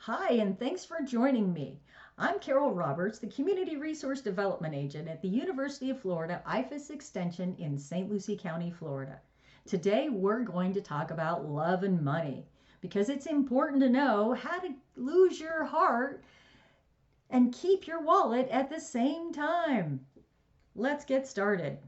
Hi, and thanks for joining me. I'm Carol Roberts, the Community Resource Development Agent at the University of Florida IFAS Extension in St. Lucie County, Florida. Today, we're going to talk about love and money because it's important to know how to lose your heart and keep your wallet at the same time. Let's get started.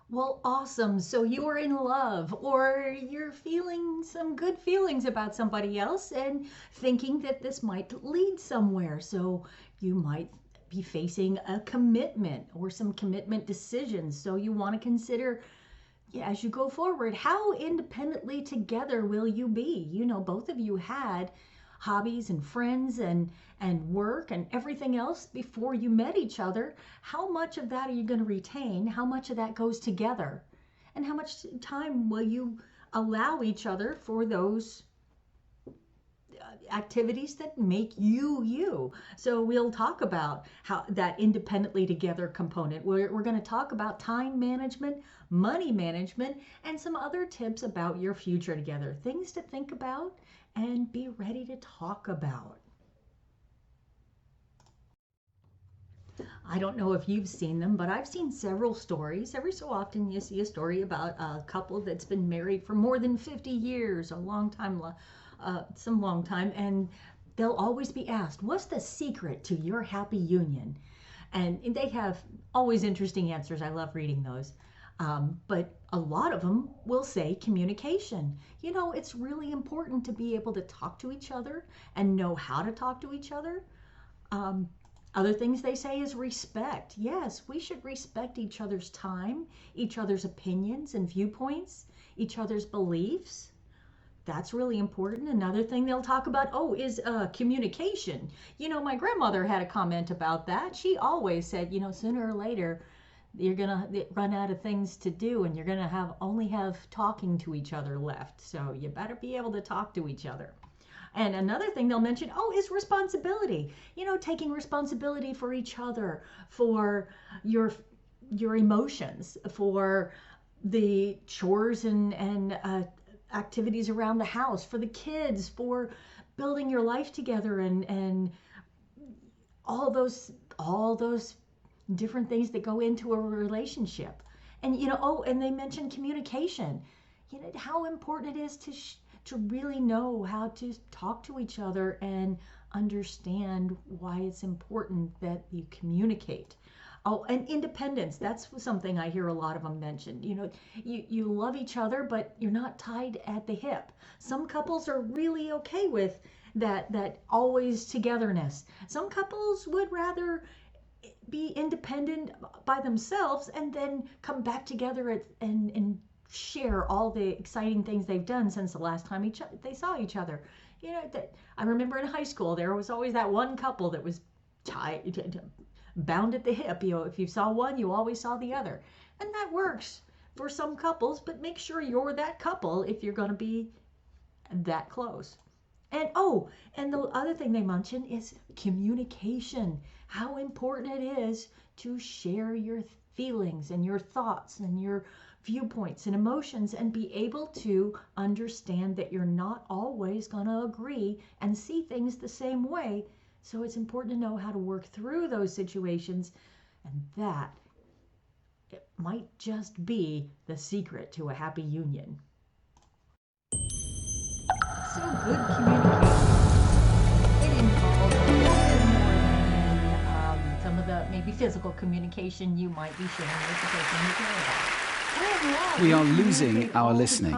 Well, awesome. So you are in love, or you're feeling some good feelings about somebody else and thinking that this might lead somewhere. So you might be facing a commitment or some commitment decisions. So you want to consider, yeah, as you go forward, how independently together will you be? Both of you had hobbies and friends and work and everything else before you met each other. How much of that are you going to retain? How much of that goes together? And how much time will you allow each other for those activities that make you you? So we'll talk about how that independently together component. We're going to talk about time management, money management, and some other tips about your future together. Things to think about and be ready to talk about. I don't know if you've seen them, but I've seen several stories. Every so often you see a story about a couple that's been married for more than 50 years, a long time, some long time, and they'll always be asked, what's the secret to your happy union? And they have always interesting answers. I love reading those. But a lot of them will say communication. It's really important to be able to talk to each other and know how to talk to each other. Other things they say is respect. Yes, we should respect each other's time, each other's opinions and viewpoints, each other's beliefs. That's really important. Another thing they'll talk about, is communication. My grandmother had a comment about that. She always said, sooner or later, you're gonna run out of things to do and you're gonna only have talking to each other left. So you better be able to talk to each other. And another thing they'll mention, is responsibility. Taking responsibility for each other, for your emotions, for the chores and activities around the house, for the kids, for building your life together, and all those different things that go into a relationship. And and they mentioned communication. How important it is to really know how to talk to each other and understand why it's important that you communicate. Oh, and independence. That's something I hear a lot of them mention. You love each other, but you're not tied at the hip. Some couples are really okay with that always togetherness. Some couples would rather be independent by themselves and then come back together and share all the exciting things they've done since the last time they saw each other. That I remember in high school, there was always that one couple that was bound at the hip. If you saw one, you always saw the other. And that works for some couples, but make sure you're that couple if you're going to be that close. And the other thing they mention is communication. How important it is to share your feelings and your thoughts and your viewpoints and emotions and be able to understand that you're not always going to agree and see things the same way. So it's important to know how to work through those situations, and that it might just be the secret to a happy union. So good communication. It involves a little more than some of the maybe physical communication you might be sharing with the person you care about. We are losing our listening.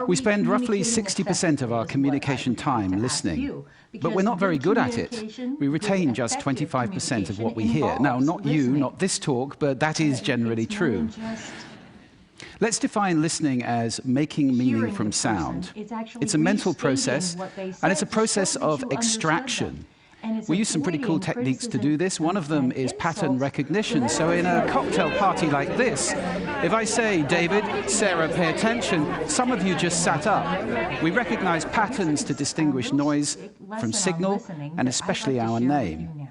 We spend roughly 60% of our communication time listening, but we're not very good at it. We retain just 25% of what we hear. Now, not you, not this talk, but that is generally true. Let's define listening as making meaning from sound. It's a mental process, and it's a process of extraction. We use some pretty cool techniques to do this. One of them is pattern recognition. So in a cocktail party like this, if I say, David, Sarah, pay attention, some of you just sat up. We recognize patterns to distinguish noise from signal, and especially our name.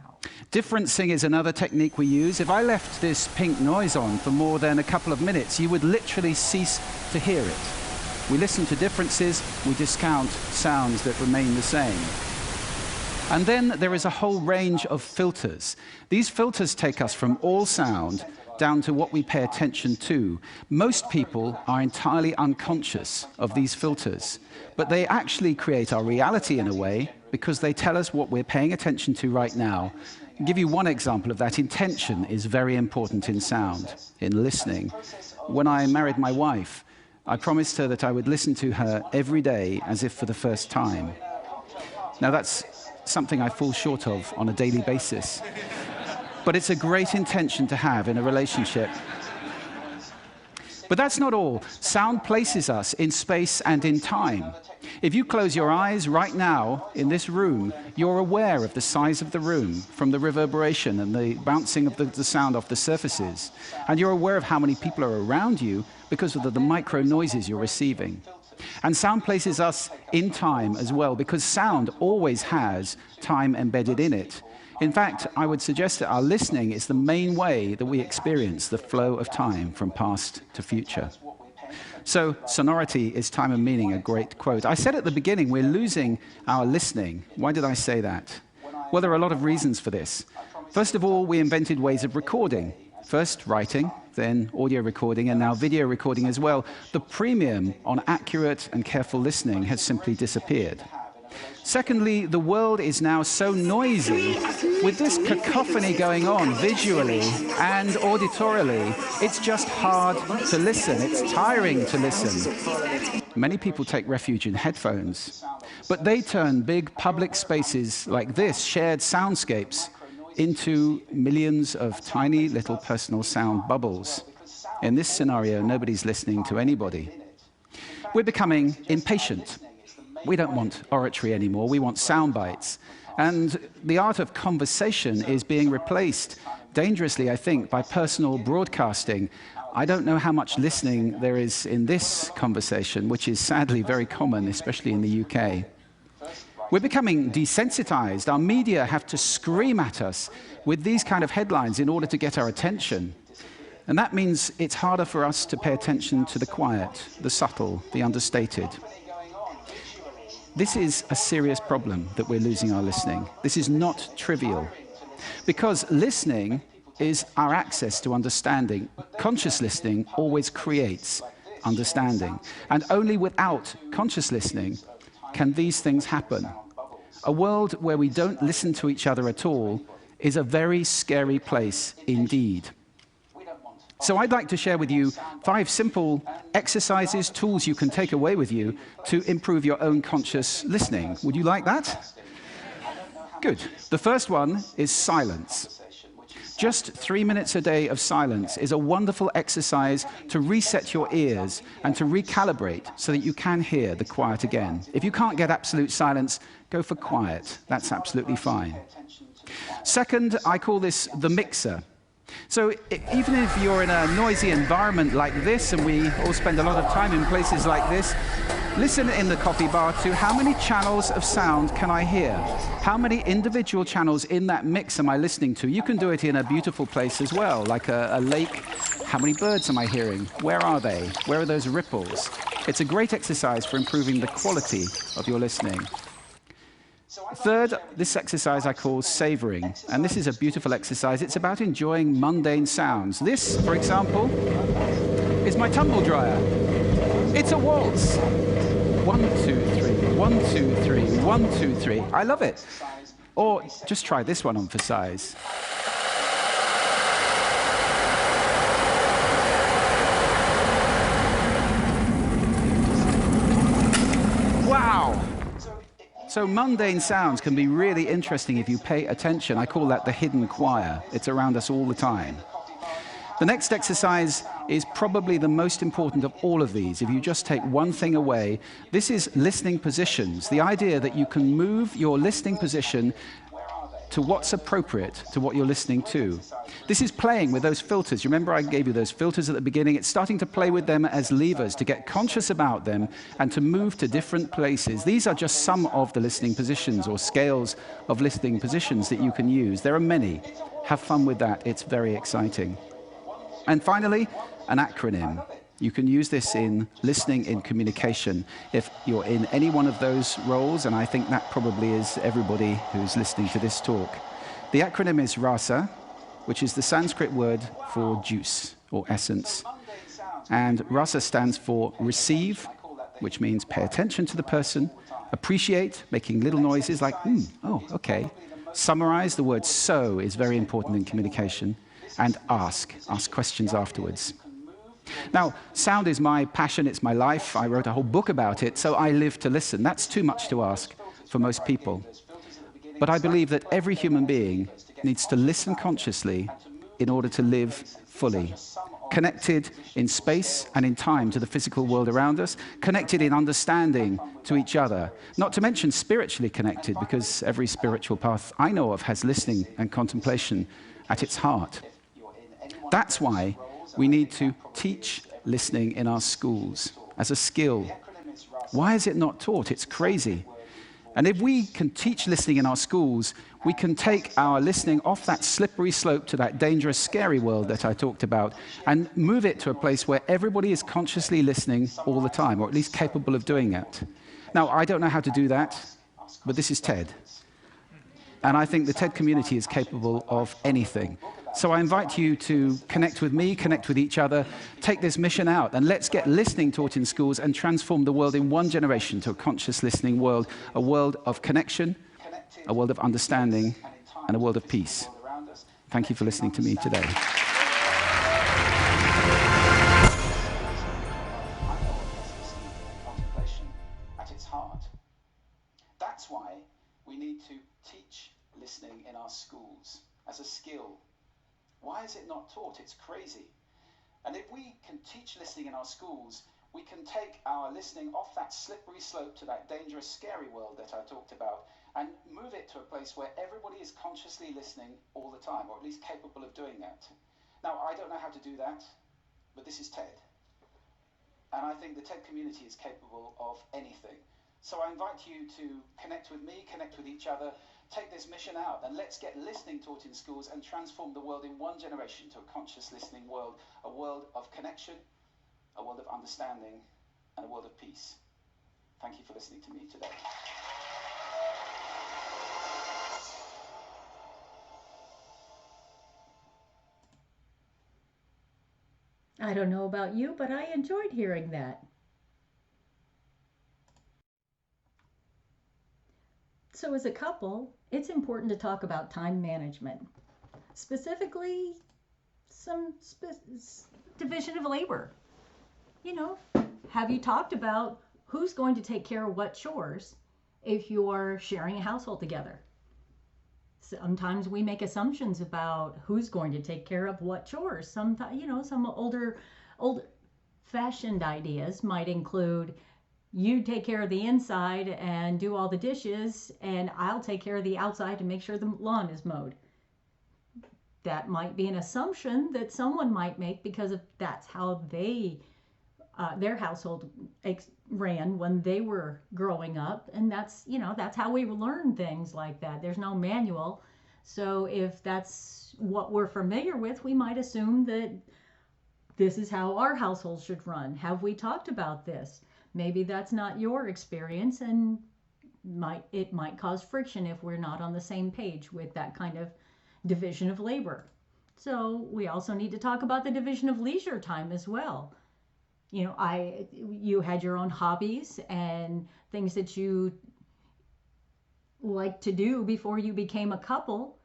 Differencing is another technique we use. If I left this pink noise on for more than a couple of minutes, you would literally cease to hear it. We listen to differences, we discount sounds that remain the same. And then there is a whole range of filters. These filters take us from all sound down to what we pay attention to. Most people are entirely unconscious of these filters, but they actually create our reality in a way because they tell us what we're paying attention to right now. I'll give you one example of that. Intention is very important in sound, in listening. When I married my wife, I promised her that I would listen to her every day as if for the first time. Now that's something I fall short of on a daily basis. But it's a great intention to have in a relationship. But that's not all. Sound places us in space and in time. If you close your eyes right now in this room, you're aware of the size of the room from the reverberation and the bouncing of the sound off the surfaces. And you're aware of how many people are around you because of the micro noises you're receiving. And sound places us in time as well, because sound always has time embedded in it. In fact, I would suggest that our listening is the main way that we experience the flow of time from past to future. So, sonority is time and meaning, a great quote. I said at the beginning, we're losing our listening. Why did I say that? Well, there are a lot of reasons for this. First of all, we invented ways of recording. First writing, then audio recording, and now video recording as well. The premium on accurate and careful listening has simply disappeared. Secondly, the world is now so noisy, with this cacophony going on visually and auditorily, it's just hard to listen. It's tiring to listen. Many people take refuge in headphones, but they turn big public spaces like this, shared soundscapes, into millions of tiny little personal sound bubbles. In this scenario, nobody's listening to anybody. We're becoming impatient. We don't want oratory anymore, we want sound bites. And the art of conversation is being replaced, dangerously, I think, by personal broadcasting. I don't know how much listening there is in this conversation, which is sadly very common, especially in the UK. We're becoming desensitized. Our media have to scream at us with these kind of headlines in order to get our attention. And that means it's harder for us to pay attention to the quiet, the subtle, the understated. This is a serious problem that we're losing our listening. This is not trivial, because listening is our access to understanding. Conscious listening always creates understanding, and only without conscious listening can these things happen. A world where we don't listen to each other at all is a very scary place indeed. So I'd like to share with you 5 simple exercises, tools you can take away with you to improve your own conscious listening. Would you like that? Good. The first one is silence. Just 3 minutes a day of silence is a wonderful exercise to reset your ears and to recalibrate so that you can hear the quiet again. If you can't get absolute silence, go for quiet. That's absolutely fine. Second, I call this the mixer. So even if you're in a noisy environment like this, and we all spend a lot of time in places like this, listen in the coffee bar to how many channels of sound can I hear? How many individual channels in that mix am I listening to? You can do it in a beautiful place as well, like a lake. How many birds am I hearing? Where are they? Where are those ripples? It's a great exercise for improving the quality of your listening. Third, this exercise I call savoring, and this is a beautiful exercise. It's about enjoying mundane sounds. This, for example, is my tumble dryer. It's a waltz. 1, 2, 3, 1, 2, 3, 1, 2, 3. I love it. Or just try this one on for size. Wow! So mundane sounds can be really interesting if you pay attention. I call that the hidden choir. It's around us all the time. The next exercise is probably the most important of all of these. If you just take one thing away, this is listening positions. The idea that you can move your listening position to what's appropriate to what you're listening to. This is playing with those filters. You remember I gave you those filters at the beginning? It's starting to play with them as levers, to get conscious about them and to move to different places. These are just some of the listening positions or scales of listening positions that you can use. There are many. Have fun with that. It's very exciting. And finally, an acronym. You can use this in listening, in communication. If you're in any one of those roles, and I think that probably is everybody who's listening to this talk. The acronym is RASA, which is the Sanskrit word for juice or essence. And RASA stands for receive, which means pay attention to the person, appreciate, making little noises like, oh, okay. Summarize, the word so is very important in communication, and ask questions afterwards. Now, sound is my passion, it's my life. I wrote a whole book about it, so I live to listen. That's too much to ask for most people. But I believe that every human being needs to listen consciously in order to live fully. Connected in space and in time to the physical world around us, connected in understanding to each other, not to mention spiritually connected, because every spiritual path I know of has listening and contemplation at its heart. That's why we need to teach listening in our schools as a skill. Why is it not taught? It's crazy. And if we can teach listening in our schools, we can take our listening off that slippery slope to that dangerous, scary world that I talked about and move it to a place where everybody is consciously listening all the time, or at least capable of doing it. Now, I don't know how to do that, but this is TED. And I think the TED community is capable of anything. So I invite you to connect with me, connect with each other, take this mission out, and let's get listening taught in schools and transform the world in one generation to a conscious listening world, a world of connection, a world of understanding, and a world of peace. Thank you for listening to me today. That's why we need to teach listening in our schools as a skill. Why is it not taught? It's crazy. And if we can teach listening in our schools, we can take our listening off that slippery slope to that dangerous, scary world that I talked about and move it to a place where everybody is consciously listening all the time, or at least capable of doing that. Now, I don't know how to do that, but this is TED. And I think the TED community is capable of anything. So I invite you to connect with me, connect with each other, take this mission out, and let's get listening taught in schools and transform the world in one generation to a conscious listening world, a world of connection, a world of understanding, and a world of peace. Thank you for listening to me today. I don't know about you, but I enjoyed hearing that. So as a couple, it's important to talk about time management. Specifically, some division of labor. You know, have you talked about who's going to take care of what chores if you're sharing a household together? Sometimes we make assumptions about who's going to take care of what chores. Sometimes, you know, some old-fashioned ideas might include you take care of the inside and do all the dishes, and I'll take care of the outside to make sure the lawn is mowed. That might be an assumption that someone might make because of that's how their household ran when they were growing up, and that's how we learn things like that. There's no manual, so if that's what we're familiar with, we might assume that this is how our household should run. Have we talked about this? Maybe that's not your experience, and it might cause friction if we're not on the same page with that kind of division of labor. So we also need to talk about the division of leisure time as well. You know, you had your own hobbies and things that you like to do before you became a couple.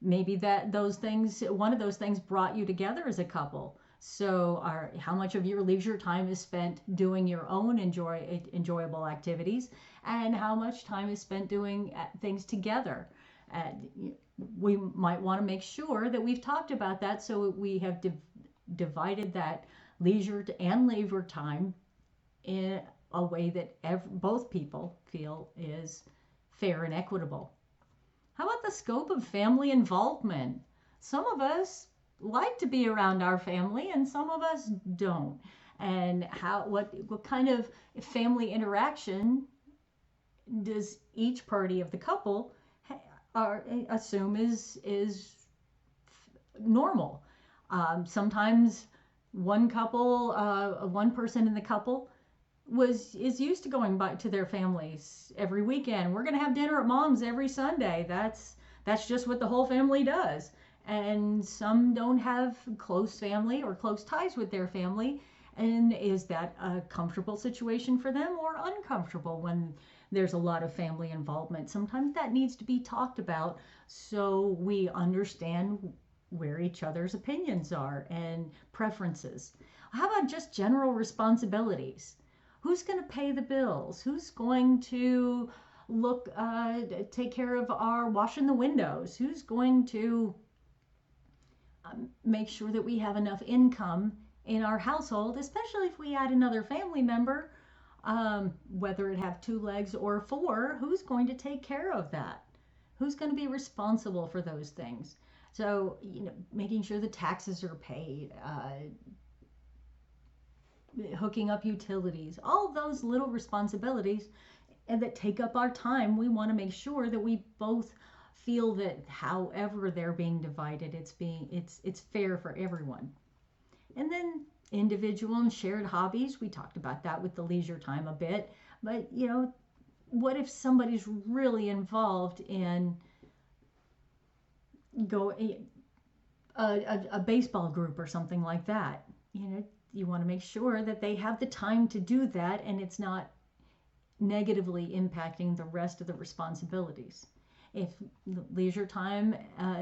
Maybe one of those things brought you together as a couple. So how much of your leisure time is spent doing your own enjoyable activities, and how much time is spent doing things together? We might want to make sure that we've talked about that, so we have divided that leisure and labor time in a way that both people feel is fair and equitable. How about the scope of family involvement? Some of us like to be around our family and some of us don't. And what kind of family interaction does each party of the couple assume is normal? Sometimes one couple, one person in the couple is used to going back to their families every weekend. We're going to have dinner at mom's every Sunday. That's just what the whole family does. And some don't have close family or close ties with their family. And is that a comfortable situation for them or uncomfortable when there's a lot of family involvement? Sometimes that needs to be talked about so we understand where each other's opinions are and preferences. How about just general responsibilities? Who's going to pay the bills? Who's going to take care of our washing the windows? Who's going to make sure that we have enough income in our household, especially if we add another family member, whether it have 2 legs or 4, who's going to take care of that? Who's going to be responsible for those things? So, making sure the taxes are paid, hooking up utilities, all those little responsibilities and that take up our time. We want to make sure that we both feel that however they're being divided, it's fair for everyone. And then individual and shared hobbies, we talked about that with the leisure time a bit, but what if somebody's really involved in a baseball group or something like that? You want to make sure that they have the time to do that and it's not negatively impacting the rest of the responsibilities. If leisure time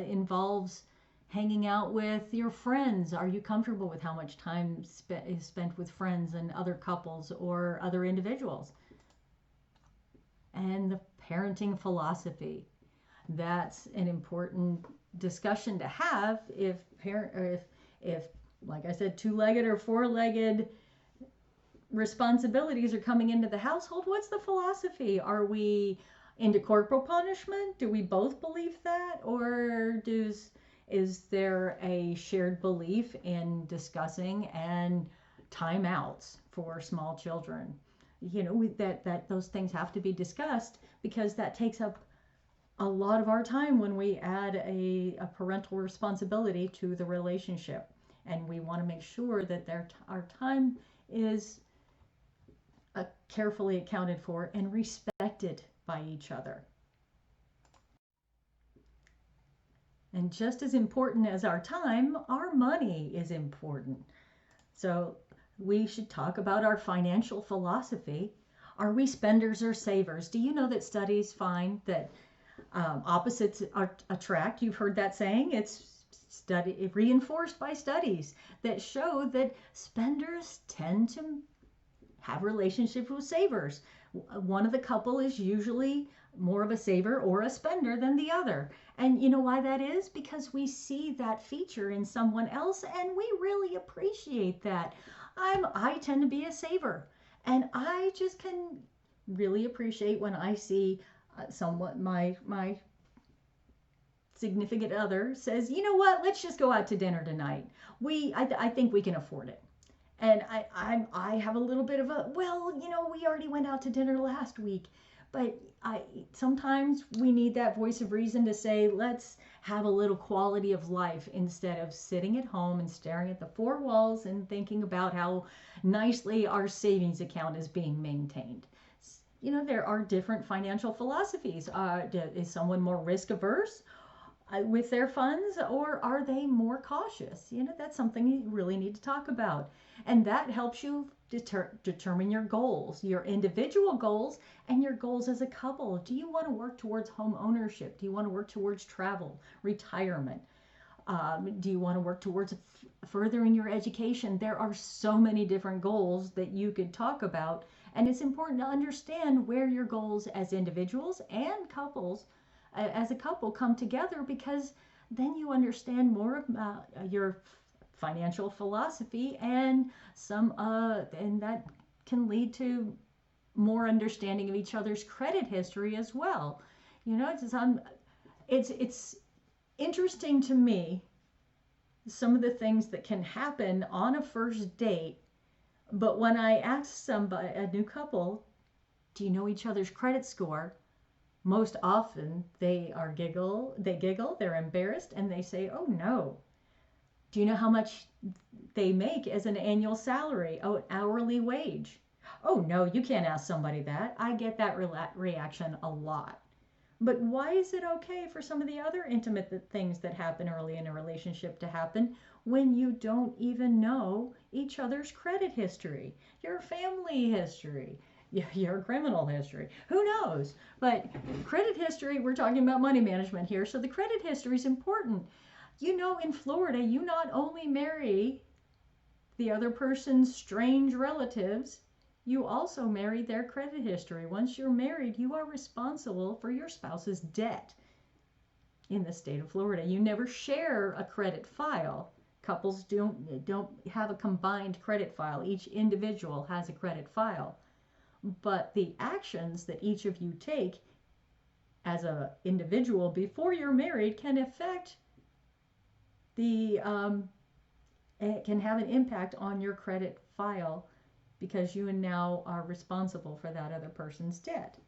involves hanging out with your friends, are you comfortable with how much time is spent with friends and other couples or other individuals? And the parenting philosophy. That's an important discussion to have if like I said, 2-legged or 4-legged responsibilities are coming into the household. What's the philosophy? Are we into corporal punishment? Do we both believe that? Or is there a shared belief in discussing and timeouts for small children? That those things have to be discussed because that takes up a lot of our time when we add a parental responsibility to the relationship. And we want to make sure that our time is carefully accounted for and respected by each other. And just as important as our time, our money is important. So we should talk about our financial philosophy. Are we spenders or savers? Do you know that studies find that opposites attract? You've heard that saying. It's reinforced by studies that show that spenders tend to have relationships with savers. One of the couple is usually more of a saver or a spender than the other. And you know why that is? Because we see that feature in someone else and we really appreciate that. I tend to be a saver, and I just can really appreciate when I see my significant other says, you know what, let's just go out to dinner tonight. I think we can afford it. And I have a little bit of we already went out to dinner last week. But sometimes we need that voice of reason to say, let's have a little quality of life instead of sitting at home and staring at the 4 walls and thinking about how nicely our savings account is being maintained. There are different financial philosophies. Is someone more risk averse with their funds, or are they more cautious? That's something you really need to talk about. And that helps you determine your goals, your individual goals, and your goals as a couple. Do you want to work towards home ownership? Do you want to work towards travel, retirement? Do you want to work towards furthering your education? There are so many different goals that you could talk about, and it's important to understand where your goals as individuals and couples, as a couple, come together, because then you understand more about your financial philosophy, and and that can lead to more understanding of each other's credit history as well. It's interesting to me some of the things that can happen on a first date, but when I ask a new couple, do you know each other's credit score? Most often they giggle, they're embarrassed, and they say, oh no. Do you know how much they make as an annual salary? Oh, an hourly wage. Oh, no, you can't ask somebody that. I get that reaction a lot. But why is it okay for some of the other intimate things that happen early in a relationship to happen when you don't even know each other's credit history, your family history, your criminal history? Who knows? But credit history, we're talking about money management here, so the credit history is important. You know, in Florida, you not only marry the other person's strange relatives, you also marry their credit history. Once you're married, you are responsible for your spouse's debt in the state of Florida. You never share a credit file. Couples don't have a combined credit file. Each individual has a credit file. But the actions that each of you take as an individual before you're married can affect it can have an impact on your credit file because you now are responsible for that other person's debt.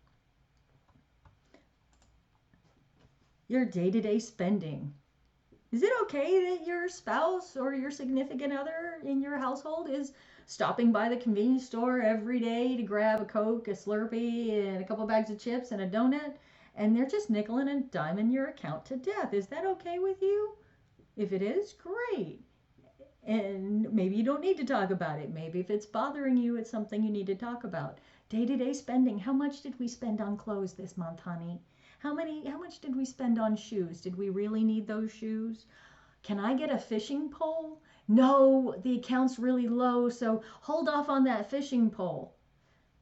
Your day-to-day spending. Is it okay that your spouse or your significant other in your household is stopping by the convenience store every day to grab a Coke, a Slurpee, and a couple bags of chips and a donut, and they're just nickeling and diming your account to death? Is that okay with you? If it is, great. And maybe you don't need to talk about it. Maybe if it's bothering you, it's something you need to talk about. Day-to-day spending. How much did we spend on clothes this month, honey? How much did we spend on shoes? Did we really need those shoes? Can I get a fishing pole? No, the account's really low, so hold off on that fishing pole.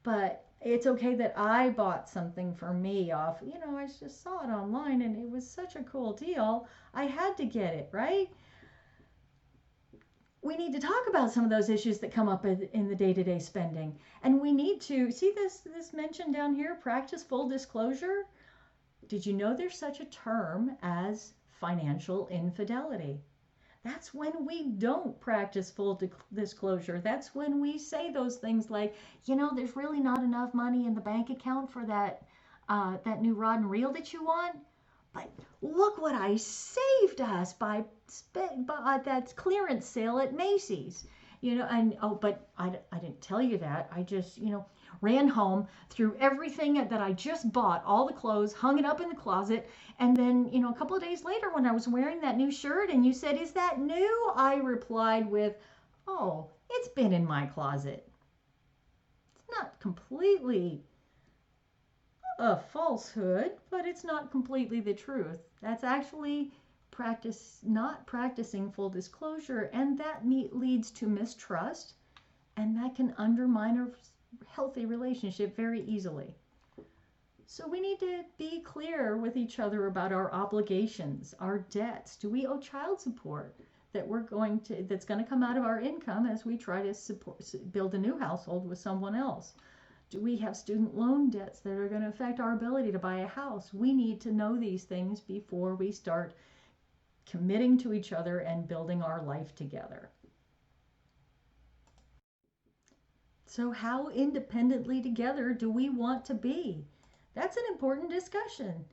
But it's okay that I bought something for me off. I just saw it online and it was such a cool deal. I had to get it, right? We need to talk about some of those issues that come up in the day-to-day spending. And we need to, see this mentioned down here, practice full disclosure? Did you know there's such a term as financial infidelity? That's when we don't practice full disclosure. That's when we say those things like, there's really not enough money in the bank account for that new rod and reel that you want. But look what I saved us by that clearance sale at Macy's. But I didn't tell you that. I just, ran home, threw everything that I just bought, all the clothes, hung it up in the closet, and then, a couple of days later when I was wearing that new shirt and you said, "Is that new?" I replied with, "Oh, it's been in my closet." It's not completely a falsehood, but it's not completely the truth. That's actually not practicing full disclosure, and that leads to mistrust, and that can undermine a healthy relationship very easily. So we need to be clear with each other about our obligations, our debts. Do we owe child support that's going to come out of our income as we try to build a new household with someone else? Do we have student loan debts that are going to affect our ability to buy a house? We need to know these things before we start committing to each other and building our life together. So how independently together do we want to be? That's an important discussion.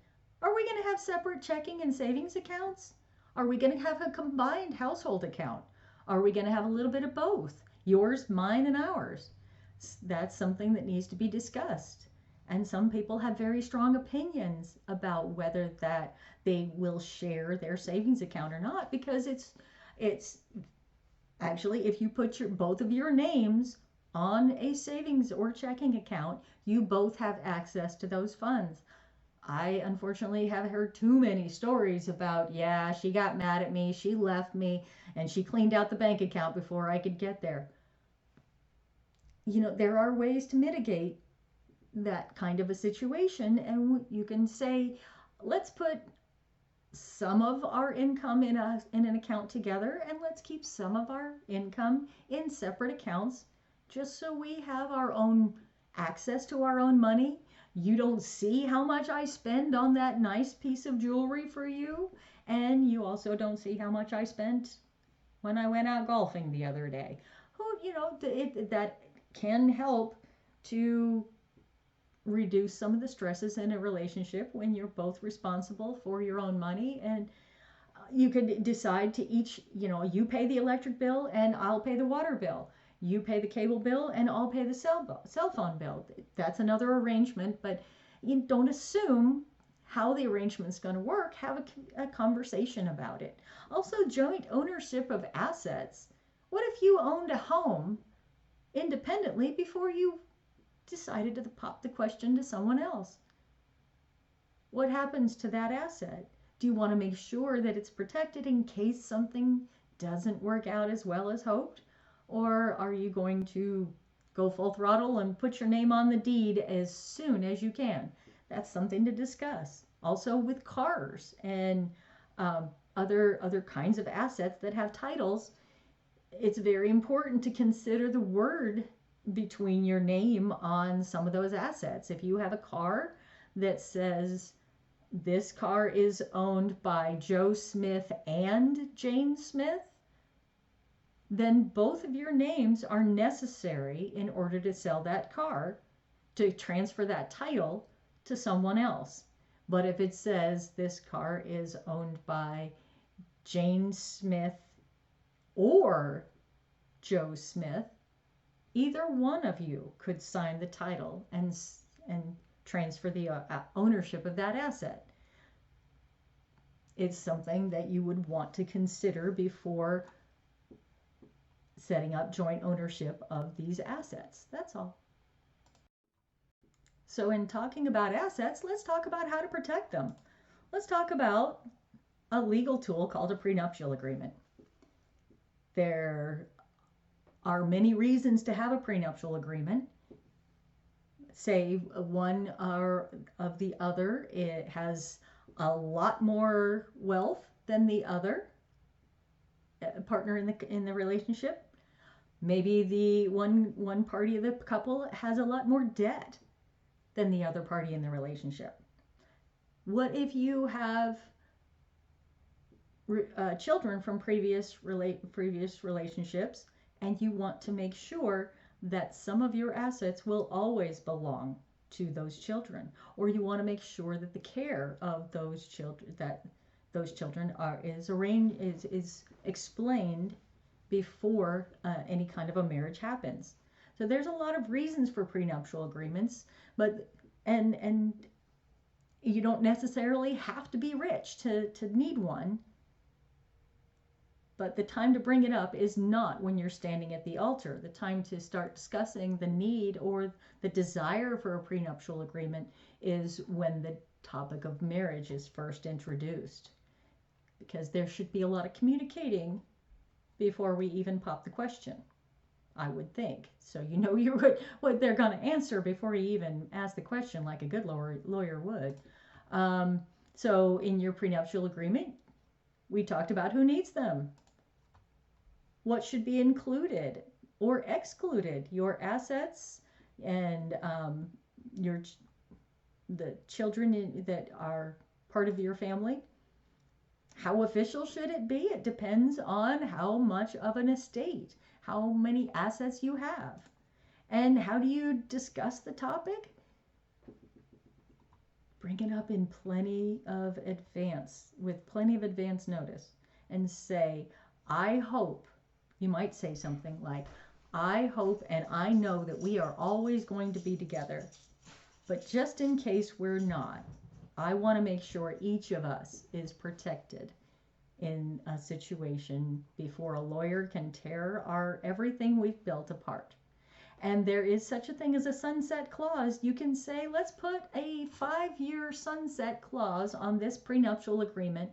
Are we going to have separate checking and savings accounts? Are we going to have a combined household account? Are we going to have a little bit of both? Yours, mine, and ours? That's something that needs to be discussed. And some people have very strong opinions about whether that they will share their savings account or not, because it's actually, if you put both of your names on a savings or checking account, you both have access to those funds. I unfortunately have heard too many stories about, yeah, she got mad at me, she left me, and she cleaned out the bank account before I could get there. There are ways to mitigate that kind of a situation, and you can say, let's put some of our income in an account together, and let's keep some of our income in separate accounts, just so we have our own access to our own money. You don't see how much I spend on that nice piece of jewelry for you, and you also don't see how much I spent when I went out golfing the other day. That can help to reduce some of the stresses in a relationship when you're both responsible for your own money. And You could decide to each, you pay the electric bill and I'll pay the water bill. You pay the cable bill and I'll pay the cell phone bill. That's another arrangement, but you don't assume how the arrangement's going to work. Have a conversation about it. Also, joint ownership of assets. What if you owned a home independently before you decided to pop the question to someone else? What happens to that asset? Do you want to make sure that it's protected in case something doesn't work out as well as hoped? Or are you going to go full throttle and put your name on the deed as soon as you can? That's something to discuss. Also with cars and other kinds of assets that have titles, it's very important to consider the word between your name on some of those assets. If you have a car that says this car is owned by Joe Smith and Jane Smith, then both of your names are necessary in order to sell that car, to transfer that title to someone else. But if it says this car is owned by Jane Smith or Joe Smith, either one of you could sign the title and transfer the ownership of that asset. It's something that you would want to consider before setting up joint ownership of these assets. That's all. So in talking about assets, let's talk about how to protect them. Let's talk about a legal tool called a prenuptial agreement. There are many reasons to have a prenuptial agreement. Say one of the other, it has a lot more wealth than the other partner in the relationship. Maybe the one party of the couple has a lot more debt than the other party in the relationship. What if you have children from previous relationships and you want to make sure that some of your assets will always belong to those children, or you want to make sure that the care of those children is explained before any kind of a marriage happens. So there's a lot of reasons for prenuptial agreements, but and you don't necessarily have to be rich to need one. But the time to bring it up is not when you're standing at the altar. The time to start discussing the need or the desire for a prenuptial agreement is when the topic of marriage is first introduced. Because there should be a lot of communicating before we even pop the question, I would think. So you know what they're going to answer before you even ask the question, like a good lawyer would. So in your prenuptial agreement, we talked about who needs them. What should be included or excluded? Your assets and the children that are part of your family. How official should it be? It depends on how much of an estate, how many assets you have. And how do you discuss the topic? Bring it up in with plenty of advance notice, and say, I hope. You might say something like, I hope and I know that we are always going to be together. But just in case we're not, I want to make sure each of us is protected in a situation before a lawyer can tear everything we've built apart. And there is such a thing as a sunset clause. You can say, let's put a 5-year sunset clause on this prenuptial agreement.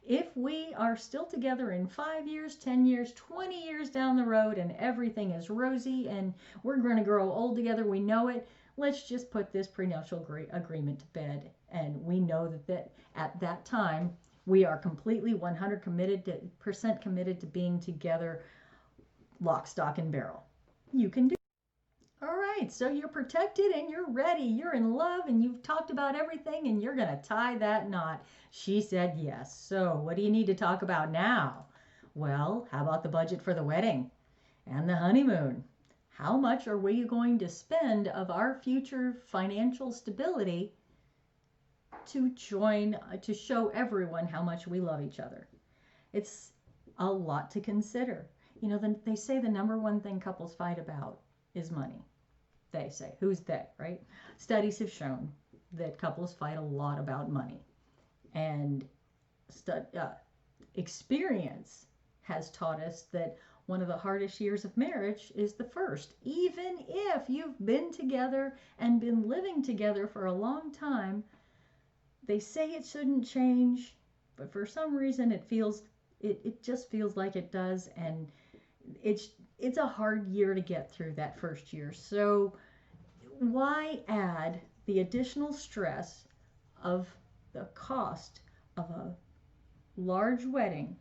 If we are still together in 5 years, 10 years, 20 years down the road and everything is rosy and we're going to grow old together, we know it, let's just put this prenuptial agreement to bed. And we know that at that time, we are completely 100% committed to being together, lock, stock, and barrel. You can do. All right, so you're protected and you're ready. You're in love and you've talked about everything and you're going to tie that knot. She said yes. So what do you need to talk about now? Well, how about the budget for the wedding and the honeymoon? How much are we going to spend of our future financial stability to show everyone how much we love each other? It's a lot to consider. You know, they say the number one thing couples fight about is money. They say. Who's they, right? Studies have shown that couples fight a lot about money. And experience has taught us that one of the hardest years of marriage is the first. Even if you've been together and been living together for a long time, they say it shouldn't change, but for some reason it just feels like it does, and it's a hard year to get through that first year. So why add the additional stress of the cost of a large wedding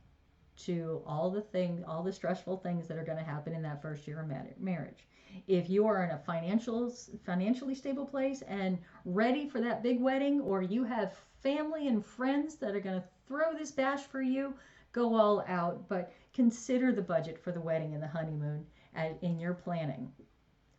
to all the stressful things that are going to happen in that first year of marriage? If you are in a financially stable place and ready for that big wedding, or you have family and friends that are going to throw this bash for you, go all out, but consider the budget for the wedding and the honeymoon in your planning.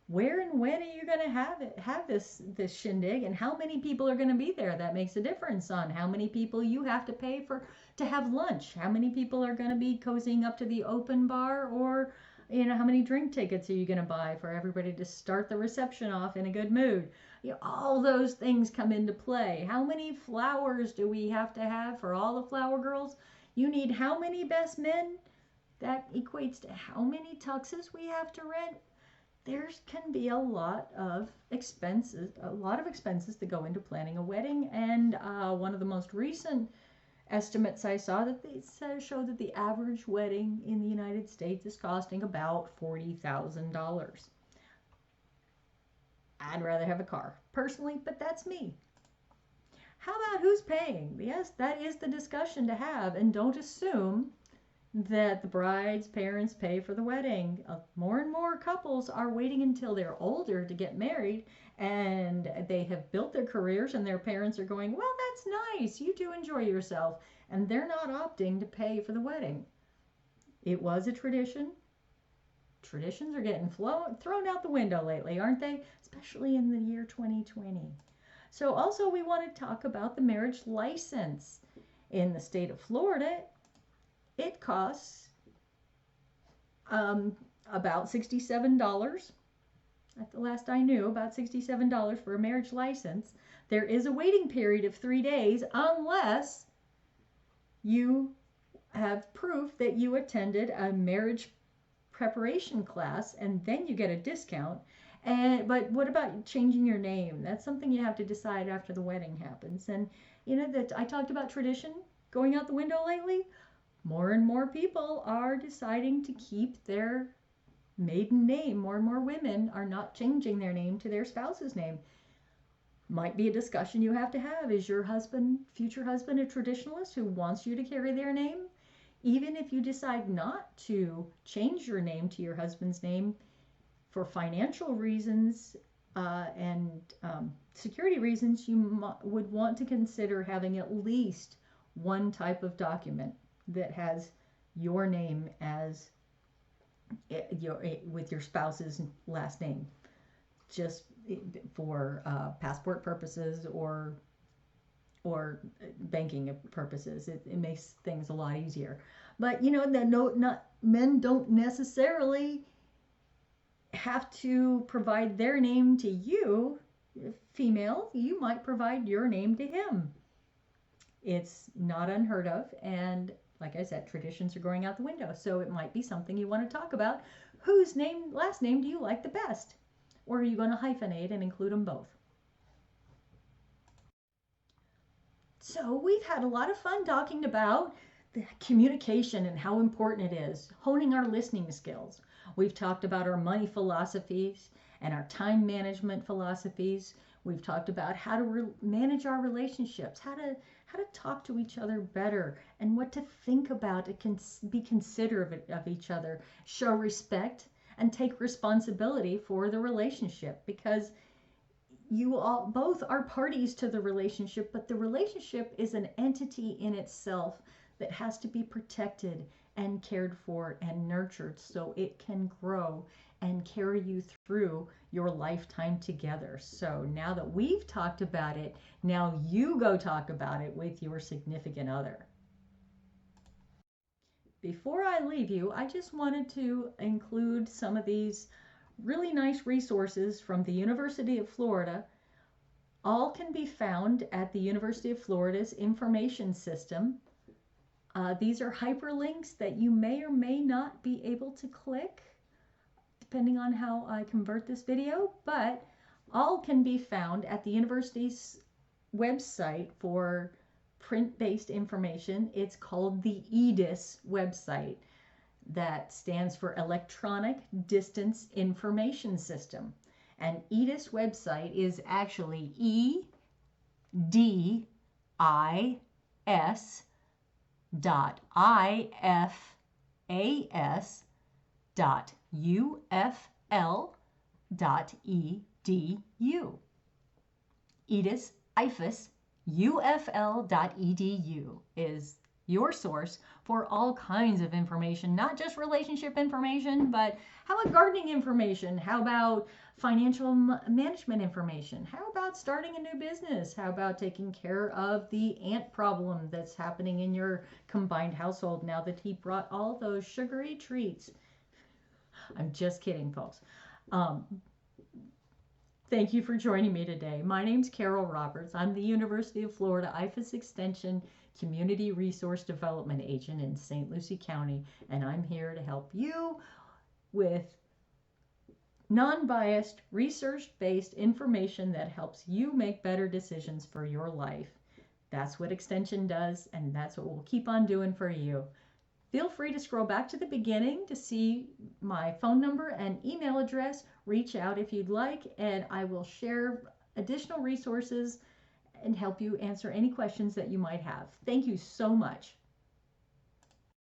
Where and when are you going to have this shindig, and how many people are going to be there? That makes a difference on how many people you have to pay for to have lunch, how many people are going to be cozying up to the open bar, or how many drink tickets are you going to buy for everybody to start the reception off in a good mood? All those things come into play. How many flowers do we have to have for all the flower girls? You need how many best men? That equates to how many tuxes we have to rent. There can be a lot of expenses that go into planning a wedding. And one of the most recent estimates I saw that they showed that the average wedding in the United States is costing about $40,000. I'd rather have a car personally, but that's me. How about who's paying? Yes, that is the discussion to have, and don't assume that the bride's parents pay for the wedding. More and more couples are waiting until they're older to get married, and they have built their careers, and their parents are going, well, that's nice, you do enjoy yourself, and they're not opting to pay for the wedding. It was a tradition. Traditions are getting thrown out the window lately, aren't they? Especially in the year 2020. So also we want to talk about the marriage license. In the state of Florida, it costs about $67. At the last I knew, about $67 for a marriage license. There is a waiting period of 3 days unless you have proof that you attended a marriage preparation class, and then you get a discount. But what about changing your name? That's something you have to decide after the wedding happens. And that I talked about tradition going out the window lately. More and more people are deciding to keep their maiden name. More and more women are not changing their name to their spouse's name. Might be a discussion you have to have. Is your future husband, a traditionalist who wants you to carry their name? Even if you decide not to change your name to your husband's name for financial reasons and security reasons, you would want to consider having at least one type of document that has your name as with your spouse's last name, just for passport purposes or banking purposes. It makes things a lot easier. But men don't necessarily have to provide their name to you. Female, you might provide your name to him. It's not unheard of, and like I said, traditions are going out the window. So it might be something you want to talk about. Whose last name do you like the best? Or are you going to hyphenate and include them both? So we've had a lot of fun talking about the communication and how important it is, honing our listening skills. We've talked about our money philosophies and our time management philosophies. We've talked about how to manage our relationships, how to talk to each other better, and what to think about. It can be considerate of each other, show respect, and take responsibility for the relationship, because you all both are parties to the relationship, but the relationship is an entity in itself that has to be protected and cared for and nurtured so it can grow and carry you through your lifetime together. So now that we've talked about it, now you go talk about it with your significant other. before I leave you, I just wanted to include some of these really nice resources from the University of Florida. All can be found at the University of Florida's information system. These are hyperlinks that you may or may not be able to click, depending on how I convert this video, but all can be found at the university's website for print-based information. It's called the EDIS website. That stands for Electronic Distance Information System. And EDIS website is actually edis.ifas.ufl.edu. EDIS IFAS ufl.edu is your source for all kinds of information, not just relationship information, but how about gardening information? How about financial management information? How about starting a new business? How about taking care of the ant problem that's happening in your combined household now that he brought all those sugary treats? I'm just kidding, folks. Thank you for joining me today. My name's Carol Roberts. I'm the University of Florida IFAS Extension Community Resource Development Agent in St. Lucie County, and I'm here to help you with non-biased, research-based information that helps you make better decisions for your life. That's what Extension does, and that's what we'll keep on doing for you. Feel free to scroll back to the beginning to see my phone number and email address. Reach out if you'd like, and I will share additional resources and help you answer any questions that you might have. Thank you so much.